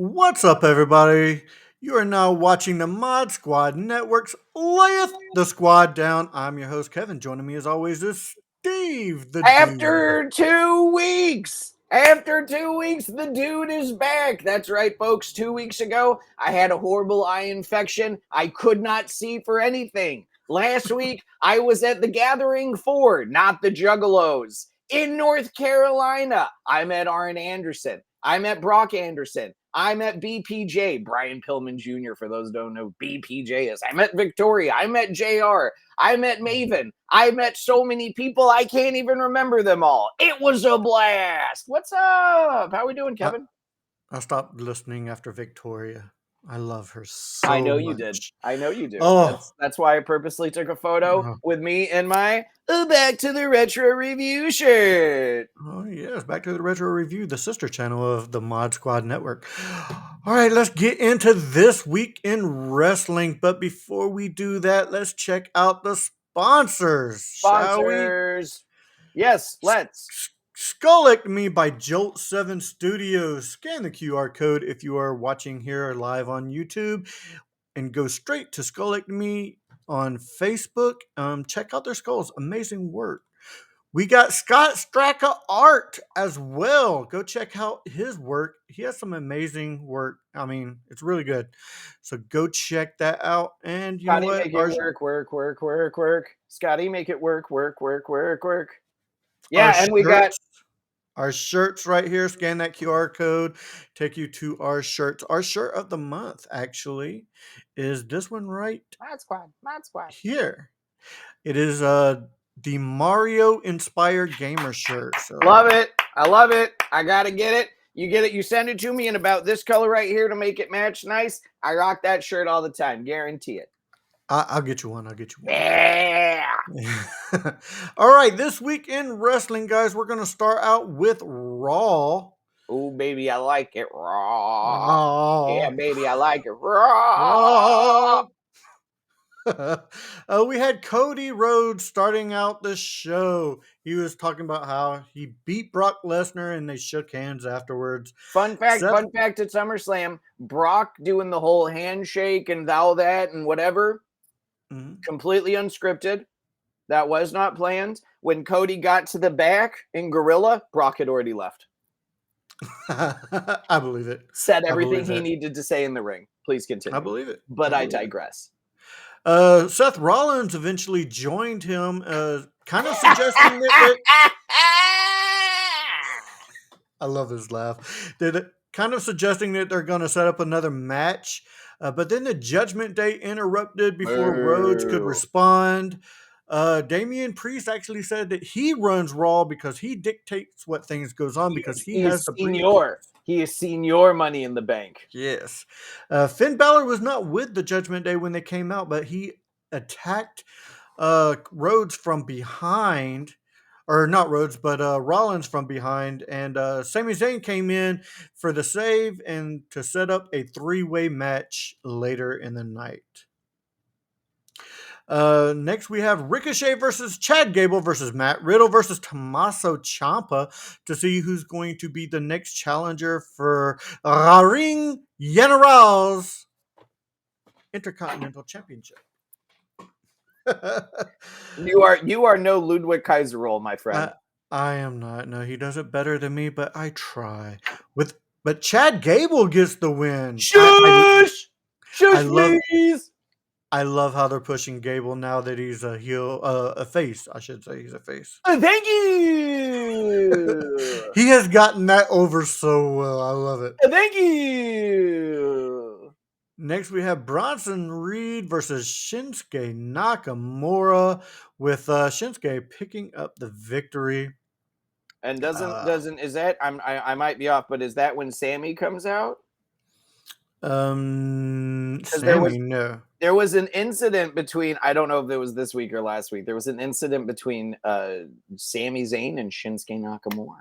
What's up, everybody? You are now watching the Mod Squad Network's Layeth the Squad Down. I'm your host, Kevin. Joining me, as always, is Steve the Dude. After 2 weeks, the dude is back. That's right, folks. 2 weeks ago, I had a horrible eye infection. I could not see for anything. Last week, I was at the Gathering 4, not the Juggalos, in North Carolina. I met Arn Anderson. I met Brock Anderson. I met BPJ, Brian Pillman Jr., for those who don't know who BPJ is. I met Victoria. I met JR. I met Maven. I met so many people, I can't even remember them all. It was a blast. What's up? How we doing, Kevin? I stopped listening after Victoria. I love her so I know much. you did. I know you do. Oh. That's why I purposely took a photo with me in my Back to the Retro Review shirt. Oh, yes. Back to the Retro Review, the sister channel of the Mod Squad Network. All right, let's get into this week in wrestling. But before we do that, let's check out the sponsors, shall we? Yes, let's. Skullectomy by Jolt 7 Studios. Scan the QR code if you are watching here live on YouTube and go straight to Skullectomy on Facebook. Check out their skulls. Amazing work. We got Straka Art as well. Go check out his work. He has some amazing work. I mean, it's really good. So go check that out. And you know what? Make it work. Scotty, make it work. Yeah, and we got our shirts right here. Scan that QR code. Take you to our shirts. Our shirt of the month, actually, is this one right Mod Squad. here. It is the Mario inspired gamer shirt. So. Love it. I love it. I gotta get it. You get it. You send it to me in about this color right here to make it match nice. I rock that shirt all the time. Guarantee it. I'll get you one. Yeah. All right. This week in wrestling, guys, we're going to start out with Raw. Oh, baby, I like it raw. Yeah, baby, I like it raw. We had Cody Rhodes starting out the show. He was talking about how he beat Brock Lesnar and they shook hands afterwards. Fun fact at SummerSlam, Brock doing the whole handshake and all that and whatever, completely unscripted. That was not planned. When Cody got to the back in Gorilla, Brock had already left. I believe it. Said everything he needed to say in the ring. Please continue. I believe it. But I digress. Seth Rollins eventually joined him, kind of suggesting that I love his laugh. Kind of suggesting that they're going to set up another match, but then the Judgment Day interrupted before Rhodes could respond. Damian Priest actually said that he runs Raw because he dictates what things goes on because he has the senior. He is senior Money in the Bank. Yes. Finn Balor was not with the Judgment Day when they came out, but he attacked Rhodes from behind. Or not Rhodes, but Rollins from behind. And Sami Zayn came in for the save and to set up a three-way match later in the night. Next, we have Ricochet versus Chad Gable versus Matt Riddle versus Tommaso Ciampa to see who's going to be the next challenger for Ring General's Intercontinental Championship. You are no Ludwig Kaiserol, my friend. I am not. No, he does it better than me, but I try. But Chad Gable gets the win. Shush, please. I love how they're pushing Gable now that he's a heel, a face. I should say he's a face. Thank you. He has gotten that over so well. I love it. Thank you. Next, we have Bronson Reed versus Shinsuke Nakamura, with Shinsuke picking up the victory. And is that I might be off, but is that when Sammy comes out? Sammy, no. There was an incident between, I don't know if it was this week or last week. There was an incident between Sami Zayn and Shinsuke Nakamura.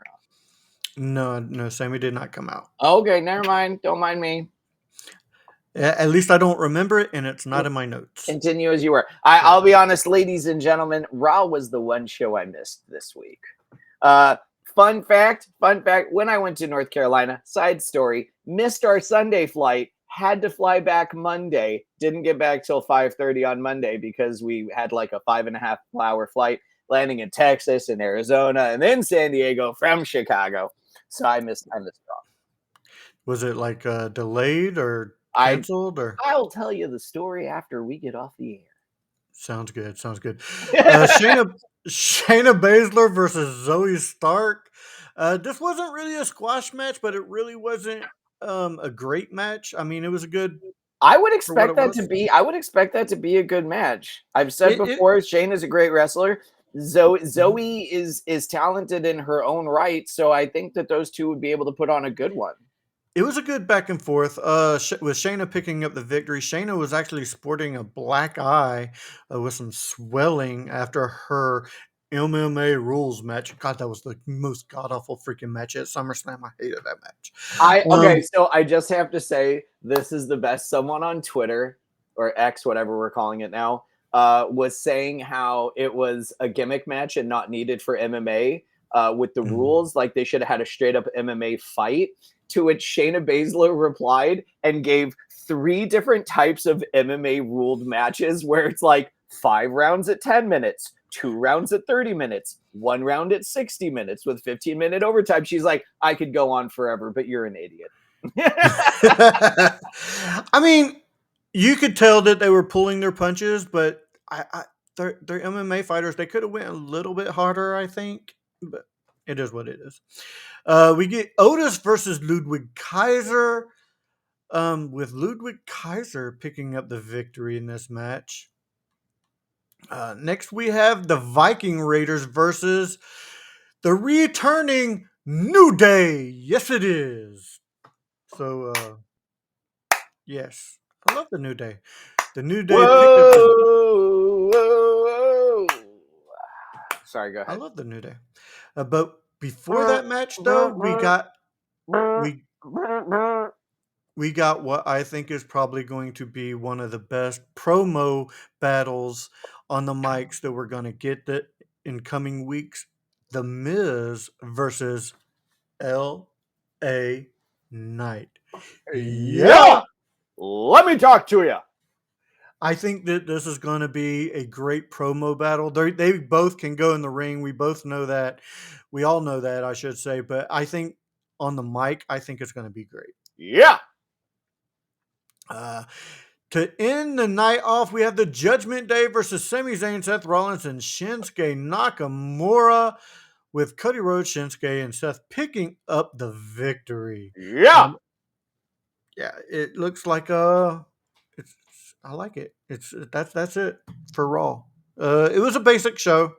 No, Sammy did not come out. Okay, never mind. Don't mind me. At least I don't remember it, and it's not in my notes. Continue as you were. I'll be honest, ladies and gentlemen, Raw was the one show I missed this week. Fun fact, when I went to North Carolina, side story, missed our Sunday flight, had to fly back Monday, didn't get back till 5:30 on Monday because we had like a 5.5 hour flight landing in Texas and Arizona and then San Diego from Chicago. So I missed off. Was it like delayed or I canceled or? I'll tell you the story after we get off the Sounds good. Sounds good. air. Shayna Baszler versus Zoe Stark. This wasn't really a squash match, but it really wasn't a great match. I mean, it was a good I would for what expect it that to was. be. I would expect that to be a good match. I've said It before, Shane is a great wrestler. mhm. Zoe is talented in her own right, so I think that those two would be able to put on a good one. It was a good back and forth. With Shayna picking up the victory, Shayna was actually sporting a black eye with some swelling after her MMA rules match. God, that was the most god awful freaking match at SummerSlam. I hated that match. I Okay, Um, so I just have to say this is the best. Someone on Twitter or X, whatever we're calling it now, was saying how it was a gimmick match and not needed for MMA with the mm. rules. Like they should have had a straight up MMA fight. To which Shayna Baszler replied and gave three different types of MMA ruled matches where it's like 5 rounds at 10 minutes, 2 rounds at 30 minutes, 1 round at 60 minutes with 15-minute overtime. She's like, I could go on forever, but you're an idiot. I mean, you could tell that they were pulling their punches, but they're MMA fighters. They could have went a little bit harder, I think, but it is what it is. We get Otis versus Ludwig Kaiser. With Ludwig Kaiser picking up the victory in this match. Next, we have the Viking Raiders versus the returning New Day. Yes, it is. So, yes, I love the New Day. The New Day picked up the. Whoa, whoa, whoa. Sorry, go I ahead. love the New Day. But before that match, though, we we got what I think is probably going to be one of the best promo battles on the mics that we're going to get in coming weeks. The Miz versus L.A. Knight. Yeah, Yeah, let me talk to you. I think that this is going to be a great promo battle. They both can go in the ring. We both know that. We all know that, I should say. But I think on the mic, I think it's going to be great. Yeah. Uh, to end the night off, we have the Judgment Day versus Sami Zayn, Seth Rollins, and Shinsuke Nakamura, with Cody Rhodes, Shinsuke, and Seth picking up the victory. Yeah. Um, yeah, it looks like it's I like it. That's it for Raw. It was a basic show.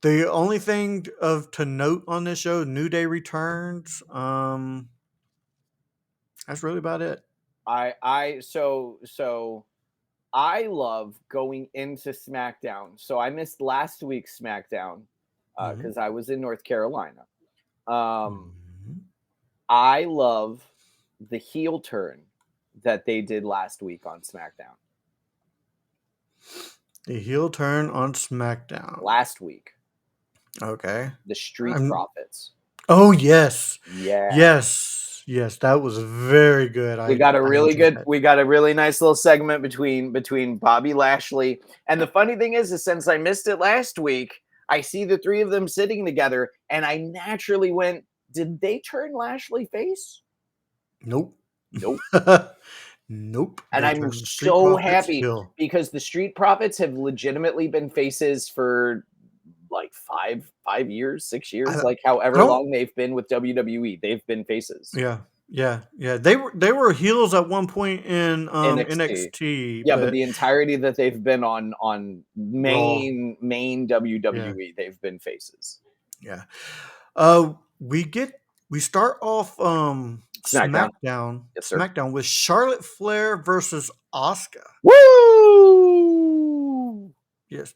The only thing of to note on this show, New Day returns. That's really about it. So I love going into SmackDown. So I missed last week's SmackDown Mhm. because I was in North Carolina. Um, Mhm. I love the heel turn that they did last week on SmackDown. The heel turn on SmackDown. Last week, Okay. the Street I'm, Profits. oh yes, Yeah. yes. That was very good. I enjoyed that. We got a really nice little segment between Bobby Lashley. And the funny thing is since I missed it last week, I see the three of them sitting together and I naturally went, did they turn Lashley face? Nope. Nope. Nope. And They I'm turned the Street so Profits happy heel. because the Street Profits have legitimately been faces for like 5 years, 6 years, I, like I however don't. long they've been with WWE. They've been faces. Yeah. They were heels at one point in NXT. NXT, Yeah, but but the entirety that they've been on Raw. main Yeah, WWE, they've been faces. yeah. Uh, we get we start off SmackDown. Yes, sir. SmackDown with Charlotte Flair versus Asuka. Woo! Yes,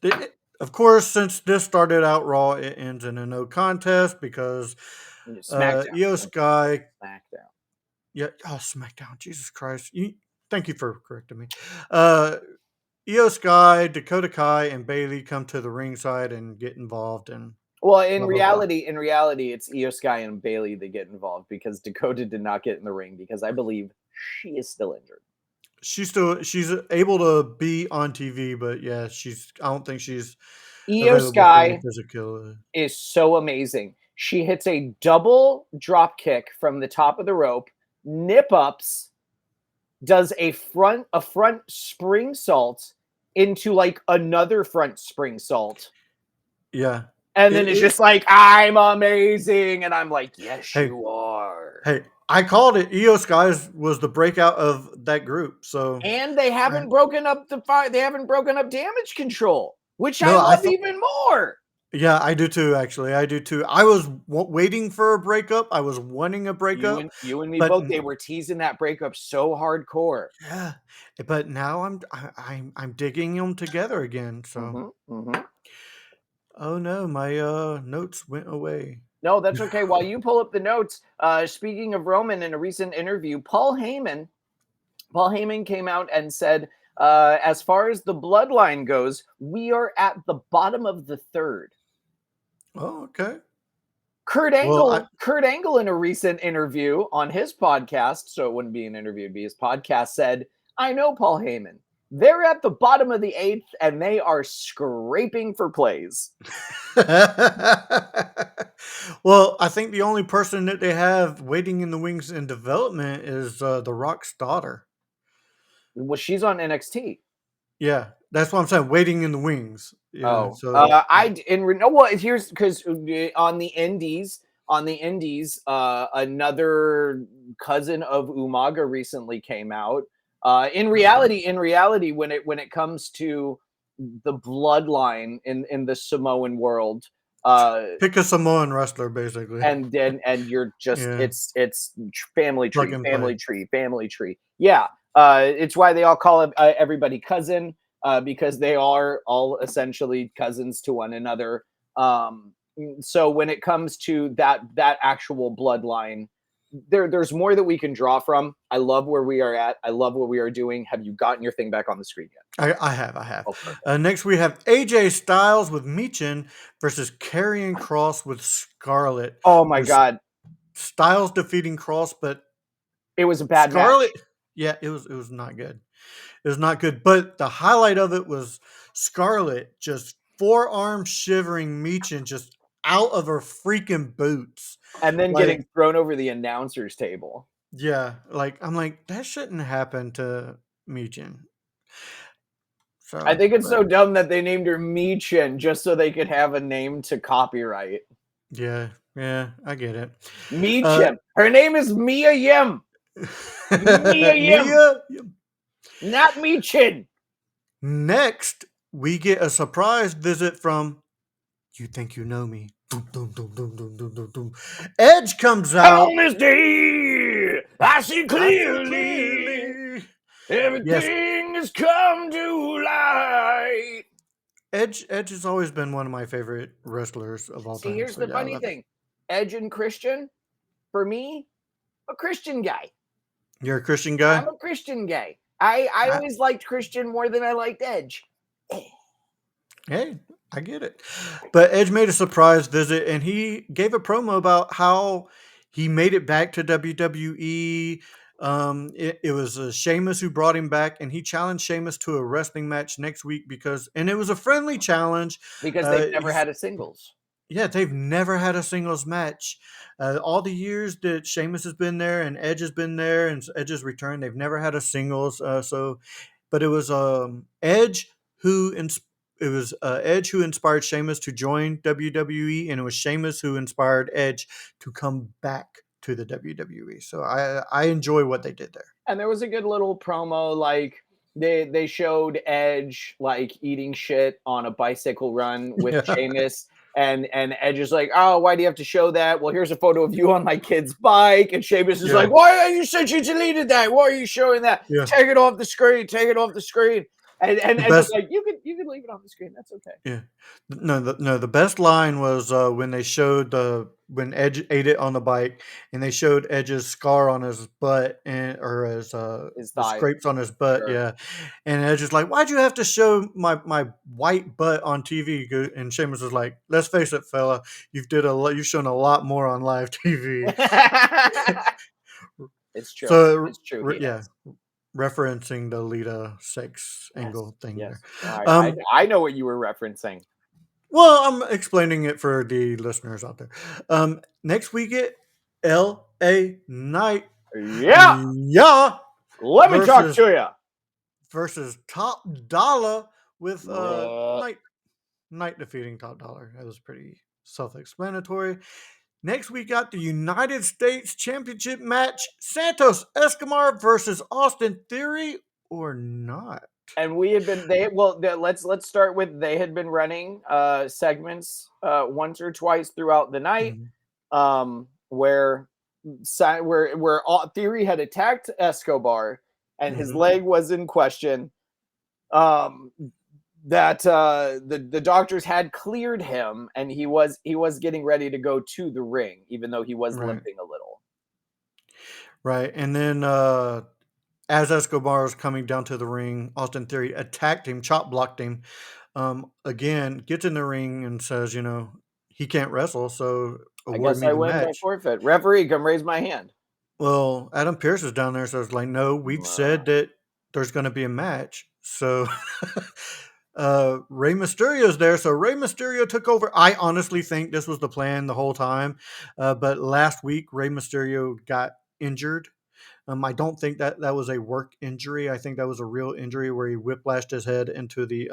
of course, since this started out Raw, it ends in a no contest because SmackDown. Io Sky, SmackDown. yeah, oh SmackDown, Jesus Christ, thank you for correcting me. Uh, Io Sky, Dakota Kai, and Bailey come to the ringside and get involved, and Well, in Blah blah blah. reality, it's Io Sky and Bailey that get involved because Dakota did not get in the ring because I believe she is still injured. She's able to be on TV, but yeah, I don't think she's Io available for any Sky physical. is so amazing. She hits a double drop kick from the top of the rope, nip ups, does a front spring salt into like another front spring salt. Yeah. And then It, it's it, just like, I'm amazing. And I'm like, yes, hey, you are. hey, I called it. Io Skies was the breakout of that group. So And they I, haven't broken up the fight. They haven't broken up Damage Control, which I no, I love thought. even more. Yeah, I do too. Actually, I do too. I was waiting for a breakup. I was wanting a breakup, You and me but both. They were teasing that breakup so hardcore. yeah, but now I'm digging them together again. So, Mm-hmm. oh no, my notes went away. No, that's okay. While you pull up the notes, speaking of Roman, in a recent interview, Paul Heyman came out and said, as far as the bloodline goes, we are at the bottom of the third. Oh, okay. Kurt Well, Angle, Kurt Angle, in a recent interview on his podcast, so it wouldn't be an interview, it'd be his podcast, said, I know Paul Heyman. They're at the bottom of the eighth and they are scraping for plays. well, I think the only person that they have waiting in the wings in development is the Rock's daughter. Well, she's on NXT. Yeah, that's what I'm saying. Waiting in the wings. Yeah. Oh, So well, here's because on the indies, another cousin of Umaga recently came out. In reality, when it comes to the bloodline in the Samoan world, pick a Samoan wrestler, basically. and you're just Yeah, it's family plug tree, and play. family tree, family tree. Yeah, it's why they all call it everybody cousin. Because they are all essentially cousins to one another. So when it comes to that actual bloodline, there's more that we can draw from. I love where we are at. I love what we are doing. Have you gotten your thing back on the screen yet? I have. Oh, perfect. Next, we have AJ Styles with Michin versus Karrion Cross with Scarlett. Oh my With God, Styles defeating Cross, but it was a bad Scarlett. match. Yeah, it was not good. It was not good. But the highlight of it was Scarlett just forearm shivering Michin just out of her freaking boots. And then Like, getting thrown over the announcer's table. yeah, like I'm like, that shouldn't happen to Michin. I So, think it's but so dumb that they named her Michin just so they could have a name to copyright. yeah, yeah, I get it. Uh, Michin. Her name is Mia Yim. Mia Yim, Mia. not Michin. Next, we get a surprise visit from You Think You Know Me. Doom, doom, doom, doom, doom, doom, doom, doom. Edge comes Come out. on, Miss D. I see I see clearly. clearly. Yes, Everything has come to light. Edge has always been one of my favorite wrestlers of all See, time. here's So the yeah, I funny love it. thing. Edge and Christian, for me, a Christian guy. You're a Christian guy? I'm a Christian guy. I I, always liked Christian more than I liked Edge. hey, I get it. But Edge made a surprise visit and he gave a promo about how he made it back to WWE. It was Sheamus who brought him back, and he challenged Sheamus to a wrestling match next week and it was a friendly challenge. Because they've never He's had a singles. Yeah, they've never had a singles match. All the years that Sheamus has been there and Edge has been there and Edge has returned, they've never had a singles. But it was Edge who ins- it was Edge who inspired Sheamus to join WWE, and it was Sheamus who inspired Edge to come back to the WWE. So I enjoy what they did there. And there was a good little promo, like they showed Edge like eating shit on a bicycle run with Yeah, Sheamus. And Edge is like, oh, why do you have to show that? Well, here's a photo of you on my kid's bike. And Sheamus is yeah, like, why are you said you deleted that? Why are you showing that? yeah. Take it off the screen. Take it off the screen. And The it's best, like you can leave it on the screen. That's okay. yeah. No, the best line was when they showed when Edge ate it on the bike, and they showed Edge's scar on his butt and or his His the thigh. scrapes on his butt, Sure. yeah. And Edge is like, "Why'd you have to show my white butt on TV?" And Sheamus is like, "Let's face it, fella, you've shown a lot more on live TV." It's true. So It's true. He yeah, has. referencing the Lita sex Yes. angle thing there. Yes. No, I Um, I know what you were referencing. well, I'm explaining it for the listeners out there. Next we get L.A. Knight, Yeah. yeah, Let me talk versus to you. Top Dollar with Uh, Knight defeating Top Dollar. That was pretty self-explanatory. Next, we got the United States Championship match: Santos Escobar versus Austin Theory, or not. and we had been let's start with they had been running segments once or twice throughout the night Mhm. where Theory had attacked Escobar and his Mhm. leg was in question. Um, that the doctors had cleared him and he was getting ready to go to the ring, even though he was Right, limping a little. right. And then as Escobar was coming down to the ring, Austin Theory attacked him, chop blocked him. Again, gets in the ring and says, he can't wrestle, so I award guess me I the win by match. forfeit. Referee, come raise my hand. Well, Adam Pearce is down there, so it's like, no, we've Uh, said that there's going to be a match. So Rey Mysterio's there. So Rey Mysterio took over. I honestly think this was the plan the whole time. But last week, Rey Mysterio got injured. I don't think that was a work injury. I think that was a real injury where he whiplashed his head into the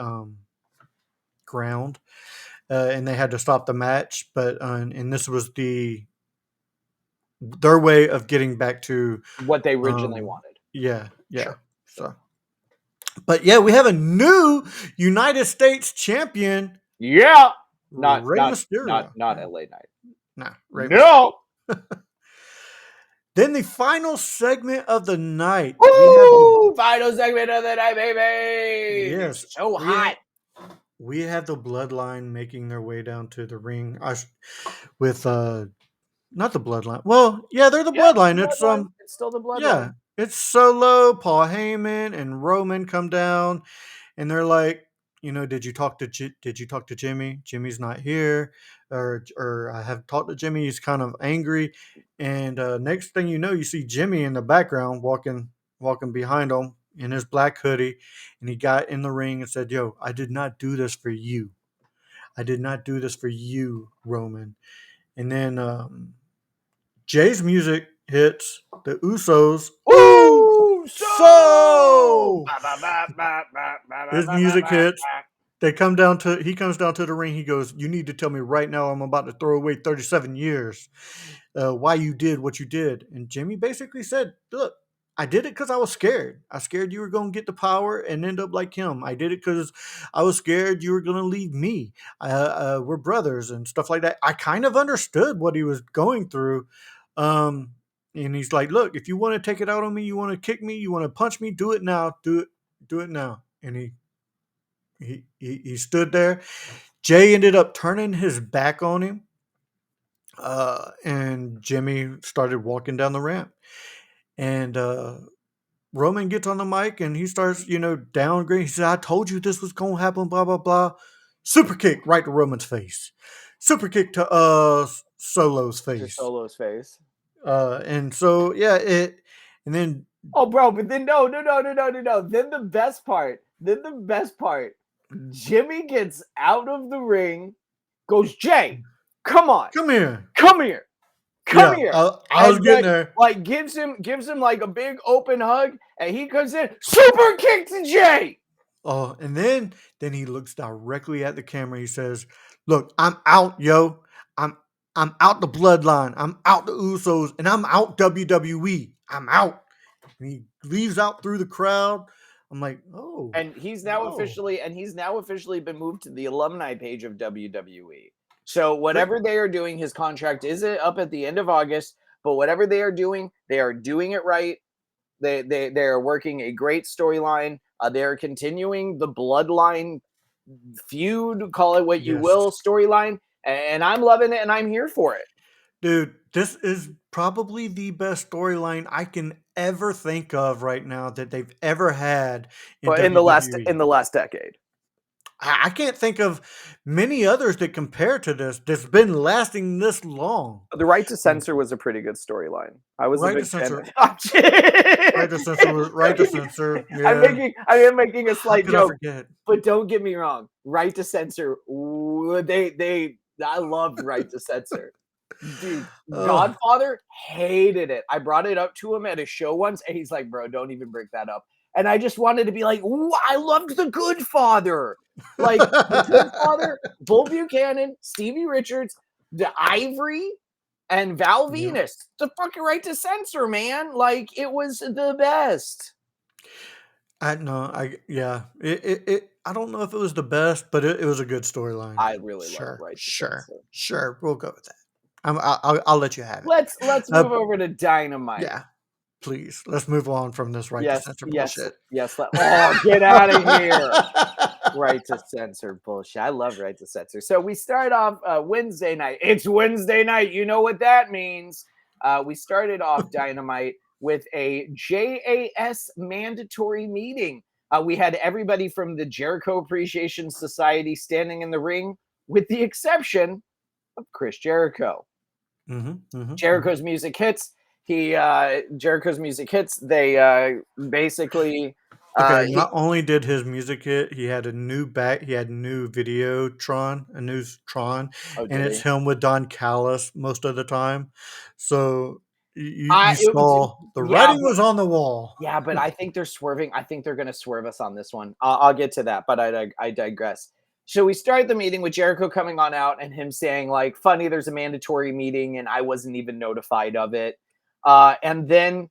ground, and they had to stop the match. But and this was their way of getting back to what they originally um, wanted. yeah. Sure. So, but yeah, we have a new United States champion, Yeah. Not Rey not not Mysterio. not Yeah, LA Night. nah, Rey Mysterio. No. Then the final segment of the night, we have the Woo! Final segment of the night, baby. yes, It's so we hot. have we have the bloodline making their way down to the ring. With not the bloodline. Well, yeah, they're the Yeah, it's the bloodline. It's bloodline. It's still the yeah, bloodline. it's Solo, Paul Heyman, and Roman come down, and they're like, did you talk to Jimmy? Jimmy's not here, or I have talked to Jimmy. He's kind of angry, and next thing you know, you see Jimmy in the background walking behind him in his black hoodie, and he got in the ring and said, "Yo, I did not do this for you. I did not do this for you, Roman." And then Jay's music hits. The Usos. Ooh, Ooh, so so his music hits. He comes down to the ring. He goes, "You need to tell me right now. I'm about to throw away 37 years. Why you did what you did?" And Jimmy basically said, "Look, I did it because I was scared. I scared you were going to get the power and end up like him. I did it because I was scared you were going to leave me. We're brothers and stuff like that." I kind of understood what he was going through. Um, and he's like, "Look, if you want to take it out on me, you want to kick me, you want to punch me, do it now. Do it now." And he stood there. Jay ended up turning his back on him, and Jimmy started walking down the ramp. And Roman gets on the mic and he starts, downgrading. He said, "I told you this was gonna happen, blah blah blah." Super kick right to Roman's face. Super kick to Solo's to face. Solo's face. And so yeah, and then Oh, bro, but then no. Then the best part. Jimmy gets out of the ring, goes, Jay, come on, come here. come here, come Yeah, here, I was and getting there. like gives him like a big open hug, and he comes in, super kick to Jay. Oh, and then he looks directly at the camera. He says, "Look, I'm out, yo. I'm I'm out the bloodline. I'm out the Usos, and I'm out WWE. I'm out." And he leaves out through the crowd. I'm like, "Oh, And he's now whoa, officially been moved to the alumni page of WWE. So great, whatever they are doing, his contract is up at the end of August. But whatever they are doing it right. They are working a great storyline They're continuing the Bloodline feud, call it what you Yes. will, storyline, and I'm loving it, and I'm here for it. Dude, this is probably the best storyline I can ever think of right now that they've ever had in But WWE. in the last decade. I can't think of many others that compare to this that's been lasting this long. The Right to Censor was a pretty good storyline. I was a Right to big fan censor, of it. right to censor, right to censor. Yeah, I am making a how slight could I joke, forget? but don't get me wrong. Right to Censor, I loved Right to Censor. Dude, Oh, Godfather hated it. I brought it up to him at a show once, and he's like, "Bro, don't even bring that up." And I just wanted to be like, "Ooh, I loved The Good Father." Like The Good Father, Bull Buchanan, Stevie Richards, the Ivory, and Val yeah. Venus. The fucking Right to Censor, man. Like it was the best. I no, I yeah. I don't know if it was the best, but it was a good storyline. I really loved Sure, Right to sure, Censor. sure. We'll go with that. I'll let you have it. Let's Uh, move over to Dynamite. yeah, please. Let's move on from this right to Yes, censor yes, bullshit. yes. Oh, get out of here. Right to Censor bullshit. I love Right to Censor. So we start off Wednesday night. It's Wednesday night. You know what that means. We started off Dynamite with a JAS mandatory meeting. We had everybody from the Jericho Appreciation Society standing in the ring, with the exception of Chris Jericho. Jericho's music hits. Jericho's music hits. They basically Okay, he not only did his music hit, he had a new back. He had new Videotron, a new Tron, oh and did it's he? him with Don Callis most of the time. So you I it, saw the yeah, writing was on the wall. Yeah, but I think they're swerving. I think they're going to swerve us on this one. I'll get to that, but I digress. So we start the meeting with Jericho coming on out and him saying, like, funny, there's a mandatory meeting and I wasn't even notified of it. And then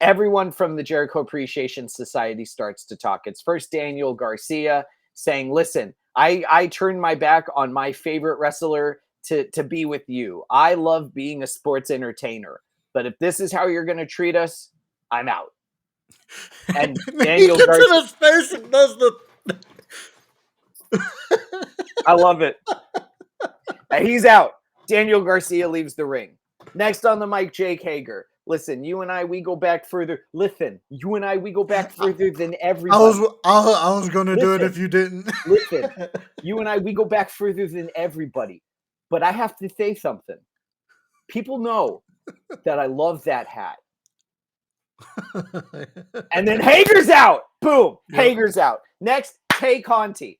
everyone from the Jericho Appreciation Society starts to talk. It's first Daniel Garcia saying, listen, I turned my back on my favorite wrestler to be with you. I love being a sports entertainer. But if this is how you're going to treat us, I'm out. And And he Daniel gets in Garcia, his face and does the. I love it. And he's out. Daniel Garcia leaves the ring. Next on the mic, Jake Hager. Listen, you and I, we go back further. Listen, you and I, we go back further than I was everybody. I was gonna do it Listen, if you didn't. listen, you and I, we go back further than everybody. But I have to say something. People know that I love that hat. And then Hager's out. Boom. Yep. Hager's out. Next, Tay Conti.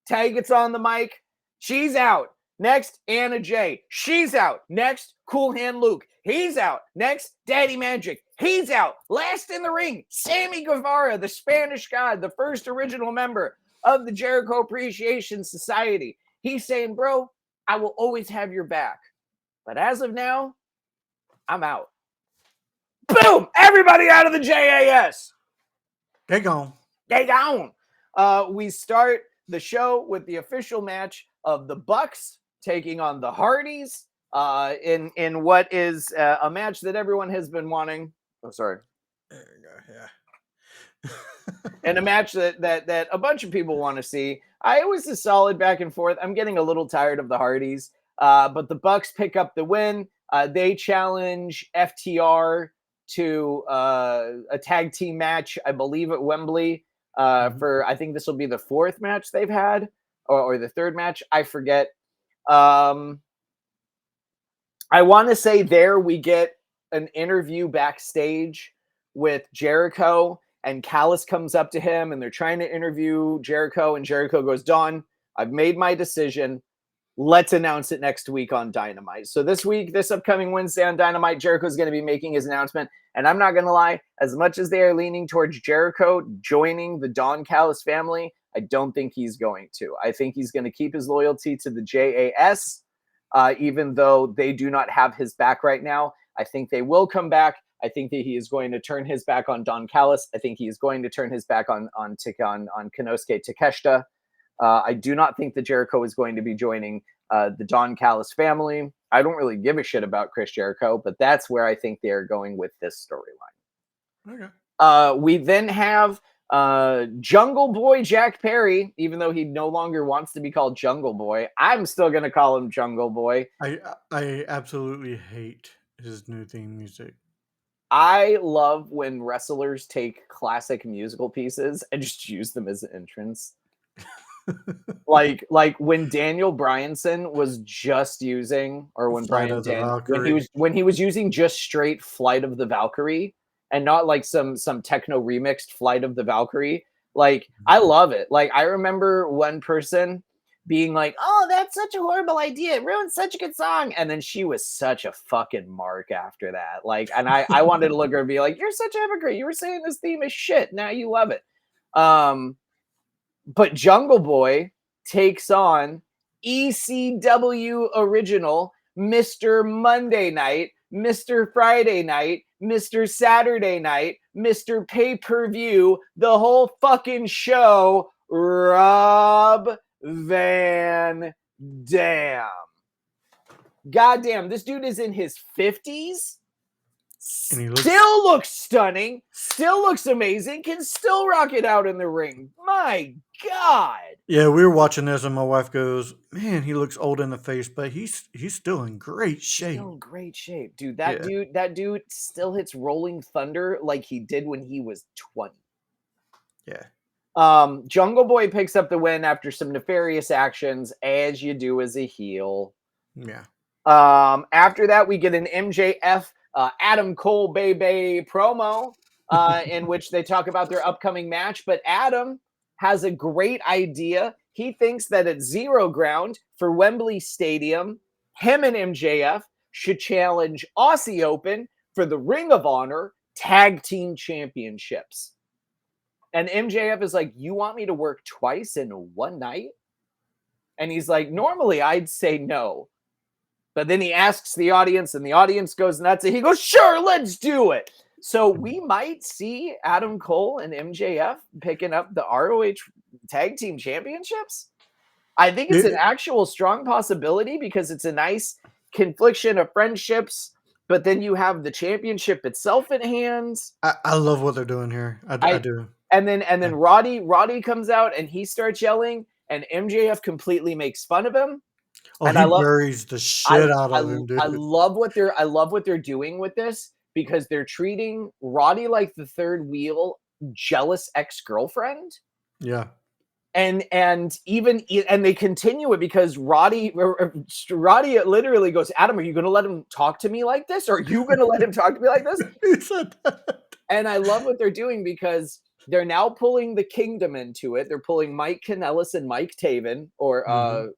Tay gets on the mic. She's out. Next, Anna Jay. She's out. Next, Cool Hand Luke. He's out. Next, Daddy Magic. He's out. Last in the ring, Sammy Guevara, the Spanish God, the first original member of the Jericho Appreciation Society. He's saying, bro, I will always have your back. But as of now, I'm out. Boom! Everybody out of the JAS. They gone. They gone. We start the show with the official match of the Bucks taking on the Hardys in what is a match that everyone has been wanting. Oh, sorry. There you go. Yeah. And a match that a bunch of people want to see. I was a solid back and forth. I'm getting a little tired of the Hardys, but the Bucks pick up the win. They challenge FTR to a tag team match, I believe, at Wembley. For I think this will be the fourth match they've had, or the third match. I forget. I want to say there we get an interview backstage with Jericho, and Callis comes up to him, and they're trying to interview Jericho, and Jericho goes, Don, I've made my decision. Let's announce it next week on Dynamite. So this upcoming Wednesday on Dynamite, Jericho's going to be making his announcement. And I'm not going to lie, as much as they are leaning towards Jericho joining the Don Callis family, I don't think he's going to. I think he's going to keep his loyalty to the JAS, even though they do not have his back right now. I think they will come back. I think that he is going to turn his back on Don Callis. I think he is going to turn his back on Konosuke Takeshita. I do not think that Jericho is going to be joining the Don Callis family. I don't really give a shit about Chris Jericho, but that's where I think they're going with this storyline. Okay. We then have Jungle Boy Jack Perry, even though he no longer wants to be called Jungle Boy, I'm still gonna call him Jungle Boy. I absolutely hate his new theme music. I love when wrestlers take classic musical pieces and just use them as an entrance. Like when Daniel Bryanson was just using, or when Flight of the Valkyrie. when he was using just straight Flight of the Valkyrie and not like some techno remixed Flight of the Valkyrie. Like I love it. Like I remember one person being like, "Oh, that's such a horrible idea. It ruins such a good song." And then she was such a fucking mark after that. Like, and I wanted to look at her and be like, "You're such a hypocrite. You were saying this theme is shit. Now you love it." But Jungle Boy takes on ECW original Mr. Monday Night, Mr. Friday Night, Mr. Saturday Night, Mr. Pay-Per-View, the whole fucking show, Rob Van Dam. Goddamn, this dude is in his 50s. And he Still looks stunning, still looks amazing, can still rock it out in the ring. My God. Yeah, we were watching this, and my wife goes, "Man, he looks old in the face, but he's still in great shape." Still in great shape. Dude, Yeah, that dude still hits Rolling Thunder like he did when he was 20. yeah, Jungle Boy picks up the win after some nefarious actions, as you do as a heel. yeah. After that, we get an MJF Adam Cole Bay promo in which they talk about their upcoming match. But Adam has a great idea. He thinks that at Zero Ground for Wembley Stadium, him and MJF should challenge Aussie Open for the Ring of Honor Tag Team Championships. And MJF is like, "You want me to work twice in one night?" And he's like, "Normally I'd say no." But then he asks the audience, and the audience goes nuts, and he goes, "Sure, let's do it." So we might see Adam Cole and MJF picking up the ROH Tag Team Championships. I think it's an actual strong possibility because it's a nice confliction of friendships, but then you have the championship itself in hands. I love what they're doing here. I do. And then Yeah. Roddy comes out and he starts yelling, and MJF completely makes fun of him. Oh, And he buries the shit out of him, dude. I love what they're doing with this because they're treating Roddy like the third wheel, jealous ex-girlfriend. Yeah. And they continue it because Roddy literally goes, "Adam, are you going to let him talk to me like this? Or are you going to let him talk to me like this?" He said that. And I love what they're doing because they're now pulling the Kingdom into it. They're pulling Mike Kanellis and Mike Taven, or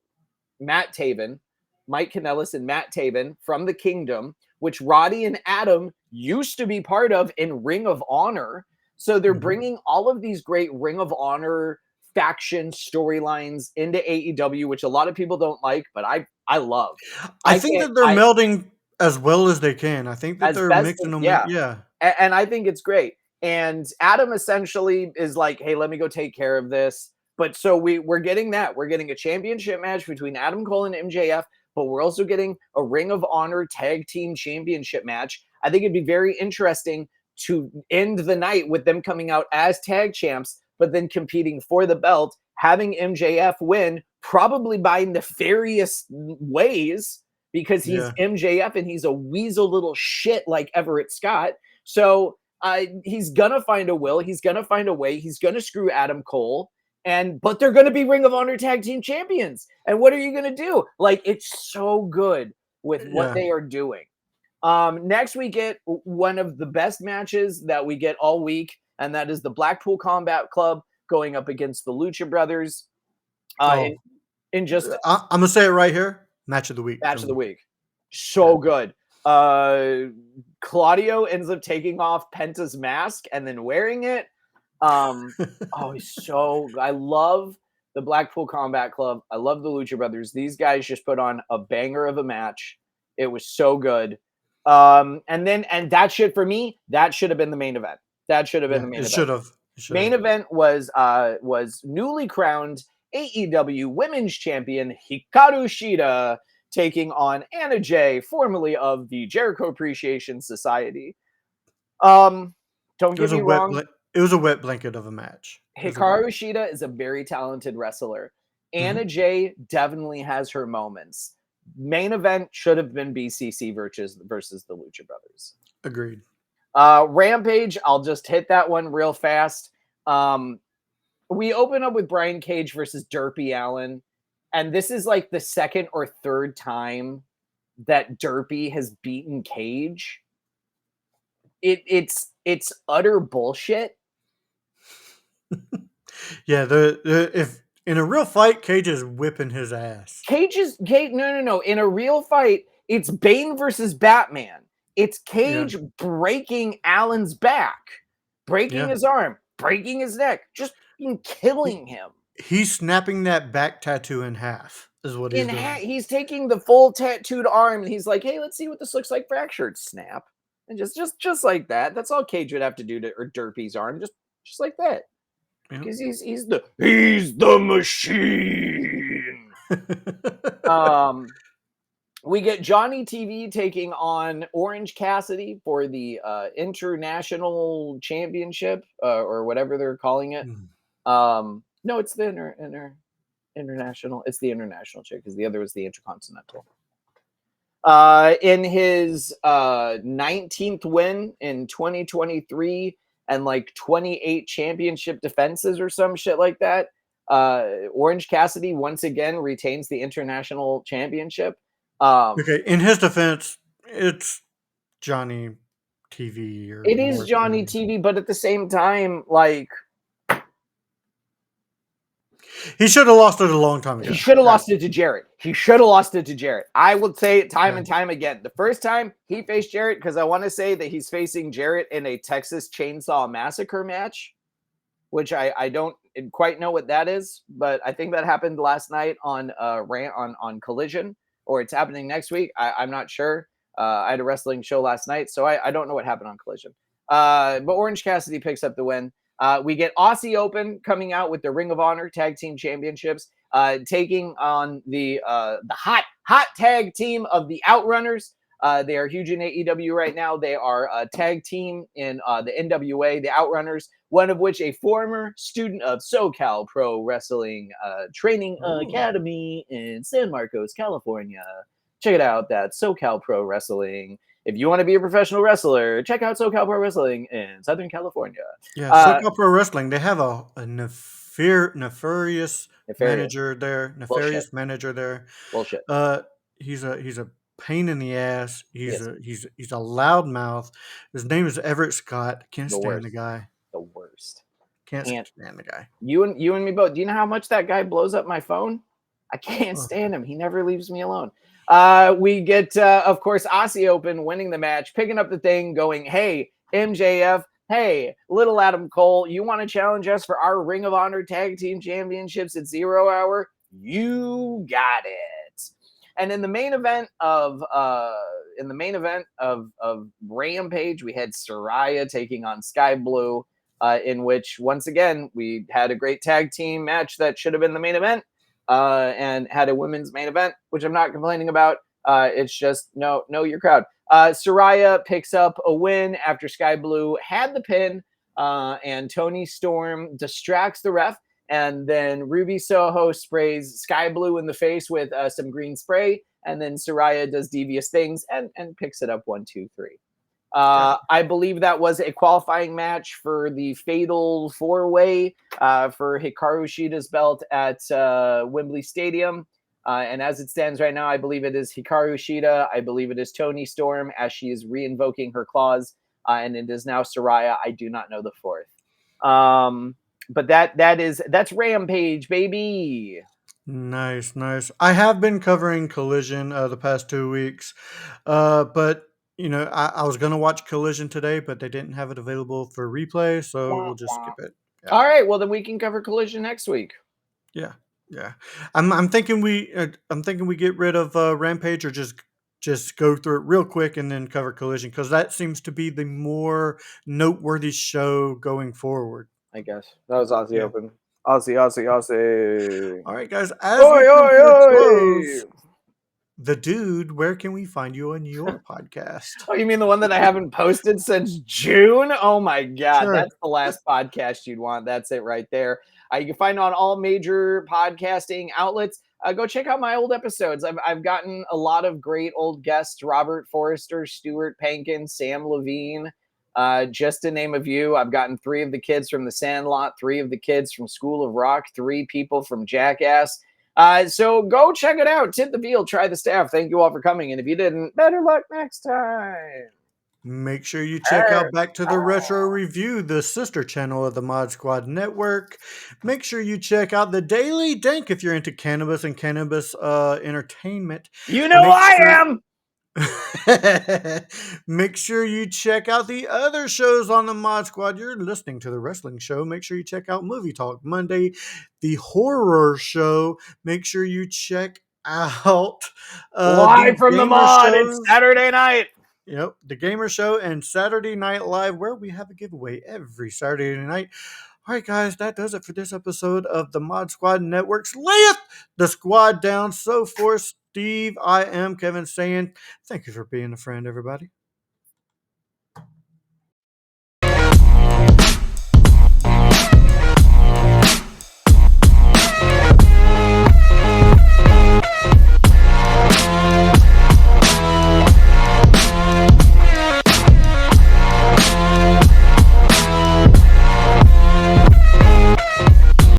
Matt Taven, Mike Kanellis and Matt Taven from the Kingdom, which Roddy and Adam used to be part of in Ring of Honor. So they're bringing all of these great Ring of Honor faction storylines into AEW, which a lot of people don't like, but I love. I think that they're melding as well as they can. I think that As they're best mixing as, them in. yeah. Yeah. And I think it's great. And Adam essentially is like, "Hey, let me go take care of this." But so we're getting that. We're getting a championship match between Adam Cole and MJF, but we're also getting a Ring of Honor Tag Team Championship match. I think it'd be very interesting to end the night with them coming out as tag champs, but then competing for the belt, having MJF win, probably by nefarious ways, because he's MJF and he's a weasel little shit like Everett Scott. So he's gonna find a will. He's gonna find a way. He's gonna screw Adam Cole. But they're gonna be Ring of Honor Tag Team Champions. And what are you gonna do? Like, it's so good with what they are doing. Next, we get one of the best matches that we get all week, and that is the Blackpool Combat Club going up against the Lucha Brothers. In just I'm gonna say it right here. Match of the week. Match of the week. So good. Claudio ends up taking off Penta's mask and then wearing it. He's so. I love the Blackpool Combat Club. I love the Lucha Brothers. These guys just put on a banger of a match. It was so good. And that shit for me, that should have been the main event. That should have been the main event. It should have. Main event was newly crowned AEW Women's Champion Hikaru Shida taking on Anna Jay, formerly of the Jericho Appreciation Society. Don't get me wrong. It was a wet blanket of a match. Hikaru Shida is a very talented wrestler. Anna Jay definitely has her moments. Main event should have been BCC versus the Lucha Brothers. Agreed. Rampage, I'll just hit that one real fast. We open up with Brian Cage versus Derpy Allen, and this is like the second or third time that Derpy has beaten Cage. It's utter bullshit. Yeah, if in a real fight, Cage is whipping his ass. No. In a real fight, it's Bane versus Batman. It's Cage breaking Allen's back, breaking his arm, breaking his neck, just killing him. He's snapping that back tattoo in half, is what he's doing. He's taking the full tattooed arm and he's like, "Hey, let's see what this looks like fractured." Snap, and just like that. That's all Cage would have to do to Derpy's arm, just like that, because he's the machine. We get Johnny TV taking on Orange Cassidy for the International Championship, or whatever they're calling it. No, it's the international. It's the international chick, because the other was the Intercontinental. In his 19th win in 2023 and like 28 championship defenses or some shit like that, Orange Cassidy once again retains the International Championship. Okay, in his defense, it's Johnny TV. It is Johnny TV, but at the same time, like, he should have lost it a long time ago. He should have lost it to Jarrett. I will say it time and time again. The first time he faced Jarrett, because I want to say that he's facing Jarrett in a Texas Chainsaw Massacre match, which I don't quite know what that is, but I think that happened last night on Collision, or it's happening next week. I'm not sure. I had a wrestling show last night, so I don't know what happened on Collision. But Orange Cassidy picks up the win. We get Aussie Open coming out with the Ring of Honor Tag Team Championships, taking on the hot tag team of the Outrunners. They are huge in AEW right now. They are a tag team in the NWA, the Outrunners, one of which a former student of SoCal Pro Wrestling Training Academy in San Marcos, California. Check it out. That's SoCal Pro Wrestling. If you want to be a professional wrestler, check out SoCal Pro Wrestling in Southern California. Yeah, SoCal Pro Wrestling. They have a nefarious manager there. Nefarious manager there. Bullshit. He's a pain in the ass. He's a loudmouth. His name is Everett Scott. Can't stand the guy. The worst. Can't stand the guy. You and me both. Do you know how much that guy blows up my phone? I can't stand him. He never leaves me alone. We get, of course, Aussie Open winning the match, picking up the thing, going, "Hey, MJF, hey, little Adam Cole, you want to challenge us for our Ring of Honor Tag Team Championships at 0 Hour? You got it." And in the main event of Rampage, we had Saraya taking on Sky Blue, in which once again we had a great tag team match that should have been the main event. And had a women's main event, which I'm not complaining about. It's just know your crowd. Saraya picks up a win after Sky Blue had the pin, and Toni Storm distracts the ref, and then Ruby Soho sprays Sky Blue in the face with some green spray, and then Saraya does devious things and picks it up 1, 2, 3. I believe that was a qualifying match for the Fatal 4-Way for Hikaru Shida's belt at Wembley Stadium. And as it stands right now, I believe it is Hikaru Shida. I believe it is Toni Storm as she is reinvoking her claws. And it is now Saraya. I do not know the fourth. But that's Rampage, baby. Nice. I have been covering Collision the past 2 weeks, but I was going to watch Collision today, but they didn't have it available for replay, so we'll just skip it. Yeah. All right, well then we can cover Collision next week. Yeah. I'm thinking we get rid of Rampage, or just go through it real quick and then cover Collision, because that seems to be the more noteworthy show going forward. I guess that was Aussie Open. Aussie. All right, guys. As we come to a close, The Dude, where can we find you on your podcast? Oh, you mean the one that I haven't posted since June? Oh my God, Sure. that's the last podcast you'd want. That's it right there. You can find it on all major podcasting outlets. Go check out my old episodes. I've gotten a lot of great old guests: Robert Forrester, Stuart Pankin, Sam Levine. Just to name a few, I've gotten 3 of the kids from The Sandlot, 3 of the kids from School of Rock, 3 people from Jackass. So go check it out. Tip the field, try the staff. Thank you all for coming. And if you didn't, better luck next time. Make sure you check out Back to the Retro Review, the sister channel of the Mod Squad Network. Make sure you check out the Daily Dank if you're into cannabis and cannabis entertainment. You know I am. Make sure you check out the other shows on the Mod Squad. You're listening to the wrestling show. Make sure you check out Movie Talk Monday, the horror show. Make sure you check out the Live from the gamer mod. It's shows. Saturday night. Yep, the Gamer Show and Saturday Night Live, where we have a giveaway every Saturday night. All right, guys, that does it for this episode of the Mod Squad Network's Layeth the Squad Down. So for Steve, I am Kevin saying thank you for being a friend, everybody.